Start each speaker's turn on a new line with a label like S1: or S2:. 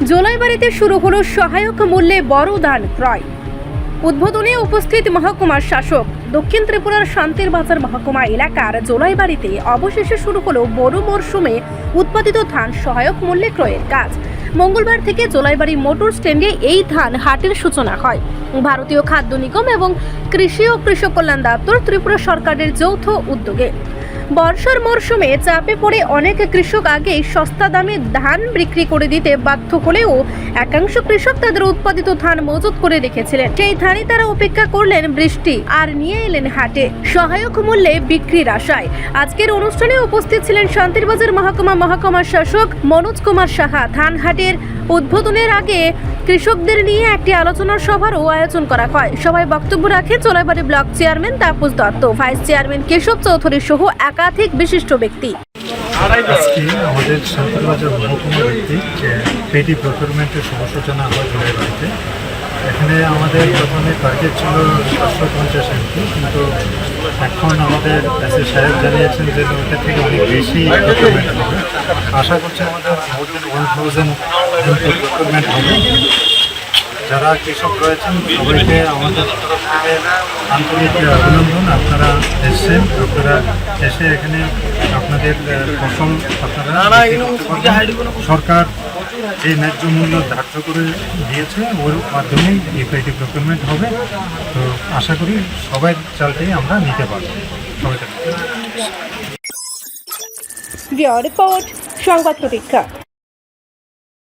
S1: জোলাইবাড়িতে শুরু হলো সহায়ক মূল্যে বড় ধান ক্রয়। উদ্বোধনে উপস্থিত মহকুমার শাসক। দক্ষিণ ত্রিপুরার শান্তির বাজার মহকুমা এলাকার জোলাইবাড়িতে অবশেষে শুরু হলো বড় মরশুমে উৎপাদিত ধান সহায়ক মূল্যে ক্রয়ের কাজ। মঙ্গলবার থেকে জোলাইবাড়ি মোটর স্ট্যান্ডে এই ধান হাটের সূচনা হয়। ভারতীয় খাদ্য নিগম এবং কৃষি ও কৃষক কল্যাণ দপ্তর ত্রিপুরা সরকারের যৌথ উদ্যোগে বর্ষার মরশুমে চাপে পড়ে অনেক কৃষক আগেই সস্তা দামে ধান বিক্রি করে দিতে বাধ্য হলেও একাংশ কৃষক তাদের উৎপাদিত ধান মজুত করে রেখেছিলেন। সেই ধানই তারা অপেক্ষা করলেন বৃষ্টি আর নিয়ে এলেন হাটে সহায়ক মূল্যে বিক্রির আশায়। আজকের অনুষ্ঠানে উপস্থিত ছিলেন শান্তিরবাজার মহকুমার শাসক মনোজ কুমার সাহা। ধান হাটের উদ্বোধনের আগে কৃষকদের নিয়ে একটি আলোচনা সভারও আয়োজন করা হয়। সভায় বক্তব্য রাখেন Jolaibari block chairman Tapas Datta, vice chairman Keshab Chowdhury সহ একাধিক বিশিষ্ট ব্যক্তি।
S2: আজকে আমাদের শান্তিরবাজার মহকুমা ভিত্তিক পেটি প্রকিউরমেন্টের শুভ সূচনা হয় জোলাইবাড়িতে। এখানে আমাদের প্রথমে টার্গেট ছিল 750 এমপি, কিন্তু এখন আমাদের এসএ সাহেব জানিয়েছেন যে ওটা থেকে অনেক বেশি প্রকিউরমেন্ট হবে। আশা করছি আমাদের মোর দেন 1000 এমপি প্রকিউরমেন্ট হবে। যারা কৃষক রয়েছেন সবাইকে আমাদের তরফ থেকে আন্তরিক অভিনন্দন। আপনারা এসেছেন, আপনারা এসে এখানে আপনাদের ফসল সরকার যে ন্যায্য মূল্য ধার্য করে দিয়েছে ওর মাধ্যমেই এই পেটি প্রকিউরমেন্ট হবে। তো আশা করি সবাই চালটাই আমরা নিতে পারবো। সবাইকে
S1: রিপোর্ট সংবাদ প্রতীক্ষা।